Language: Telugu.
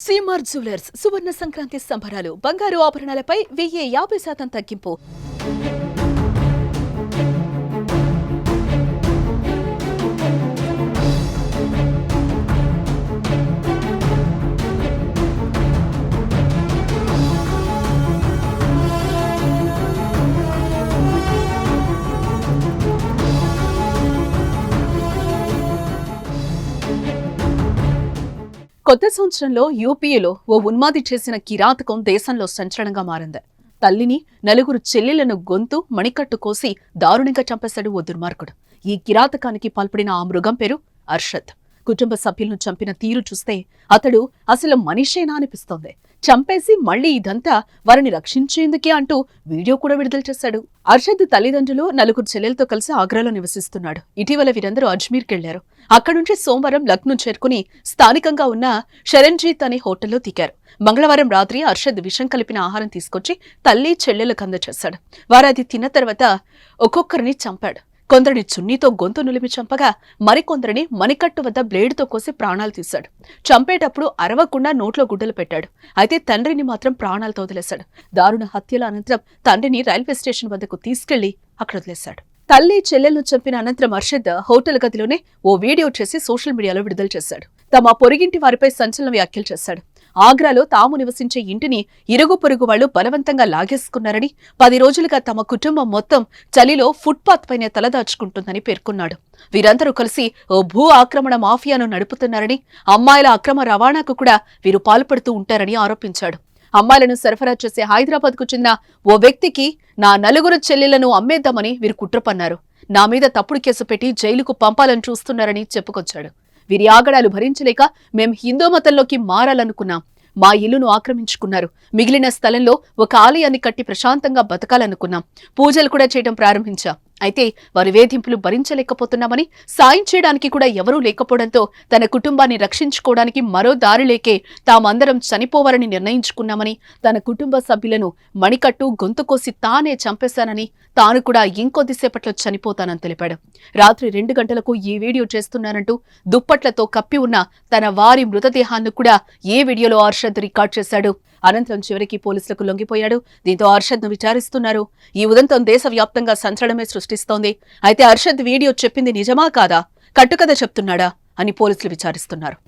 సీమార్ జ్యువెలర్స్ సువర్ణ సంక్రాంతి సంబరాలు బంగారు ఆభరణాలపై 50% తగ్గింపు. కొత్త సంవత్సరంలో యూపీఏలో ఓ ఉన్మాది చేసిన కిరాతకం దేశంలో సంచలనంగా మారింది. తల్లిని, నలుగురు చెల్లెలను గొంతు, మణికట్టు కోసి దారుణంగా చంపేశాడు ఓ దుర్మార్గుడు. ఈ కిరాతకానికి పాల్పడిన ఆ మృగం పేరు అర్షద్. కుటుంబ సభ్యులను చంపిన తీరు చూస్తే అతడు అసలు మనిషేనా అనిపిస్తోంది. చంపేసి మళ్లీ ఇదంతా వారిని రక్షించేందుకే అంటూ వీడియో కూడా విడుదల చేశాడు. అర్షద్ తల్లిదండ్రులు, నలుగురు చెల్లెలతో కలిసి ఆగ్రాలో నివసిస్తున్నాడు. ఇటీవల వీరందరూ అజ్మీర్కెళ్లారు. అక్కడుంచి సోమవారం లక్నో చేరుకుని స్థానికంగా ఉన్న శరణ్జీత్ అనే హోటల్లో దిగారు. మంగళవారం రాత్రి అర్షద్ విషం కలిపిన ఆహారం తీసుకొచ్చి తల్లి, చెల్లెలకు అందజేశాడు. వారు అది తిన్న తర్వాత ఒక్కొక్కరిని చంపాడు. కొందరిని చున్నీతో గొంతు నులిమి చంపగా మరికొందరిని మణికట్టు వద్ద బ్లేడుతో కోసి ప్రాణాలు తీశాడు. చంపేటప్పుడు అరవకుండా నోట్లో గుడ్డలు పెట్టాడు. అయితే తండ్రిని మాత్రం ప్రాణాలతో వదిలేశాడు. దారుణ హత్యల అనంతరం తండ్రిని రైల్వే స్టేషన్ వద్దకు తీసుకెళ్లి అక్కడ వదిలేశాడు. తల్లి, చెల్లెలను చంపిన అనంతరం అర్షద్ హోటల్ గదిలోనే ఓ వీడియో చేసి సోషల్ మీడియాలో విడుదల చేశాడు. తమ పొరుగింటి వారిపై సంచలన వ్యాఖ్యలు చేశాడు. ఆగ్రాలో తాము నివసించే ఇంటిని ఇరుగు పొరుగు వాళ్లు బలవంతంగా లాగేసుకున్నారని, 10 రోజులుగా తమ కుటుంబం మొత్తం చలిలో ఫుట్పాత్ పైన తలదాచుకుంటుందని పేర్కొన్నాడు. వీరందరూ కలిసి ఓ భూ ఆక్రమణ మాఫియాను నడుపుతున్నారని, అమ్మాయిల అక్రమ రవాణాకు కూడా వీరు పాల్పడుతూ ఉంటారని ఆరోపించాడు. అమ్మాయిలను సరఫరా చేసే హైదరాబాద్కు చెందిన ఓ వ్యక్తికి నా 4 చెల్లెలను అమ్మేద్దామని వీరు కుట్ర పన్నారు. నా మీద తప్పుడు కేసు పెట్టి జైలుకు పంపాలని చూస్తున్నారని చెప్పుకొచ్చాడు. వీరి ఆగడాలు భరించలేక మేం హిందూ మతంలోకి మారాలనుకున్నాం. మా ఇల్లును ఆక్రమించుకున్నారు. మిగిలిన స్థలంలో ఒక ఆలయాన్ని కట్టి ప్రశాంతంగా బతకాలనుకున్నాం. పూజలు కూడా చేయడం ప్రారంభించాం. అయితే వారి వేధింపులు భరించలేకపోతున్నామని, సాయం చేయడానికి కూడా ఎవరూ లేకపోవడంతో తన కుటుంబాన్ని రక్షించుకోవడానికి మరో దారి లేకే తామందరం చనిపోవాలని నిర్ణయించుకున్నామని, తన కుటుంబ సభ్యులను మణికట్టు, గొంతు కోసి తానే చంపేశానని, తాను కూడా ఇంకొద్దిసేపట్లో చనిపోతానని తెలిపాడు. రాత్రి 2 గంటలకు ఈ వీడియో చేస్తున్నానంటూ దుప్పట్లతో కప్పి ఉన్న తన వారి మృతదేహాన్ని కూడా ఏ వీడియోలో అర్షద్ రికార్డ్ చేశాడు. అనంతరం చివరికి పోలీసులకు లొంగిపోయాడు. దీంతో అర్షద్ను విచారిస్తున్నారు. ఈ ఉదంతం దేశవ్యాప్తంగా సంచలనమే సృష్టిస్తోంది. అయితే అర్షద్ వీడియో చెప్పింది నిజమా కాదా, కట్టుకథ చెప్తున్నాడా అని పోలీసులు విచారిస్తున్నారు.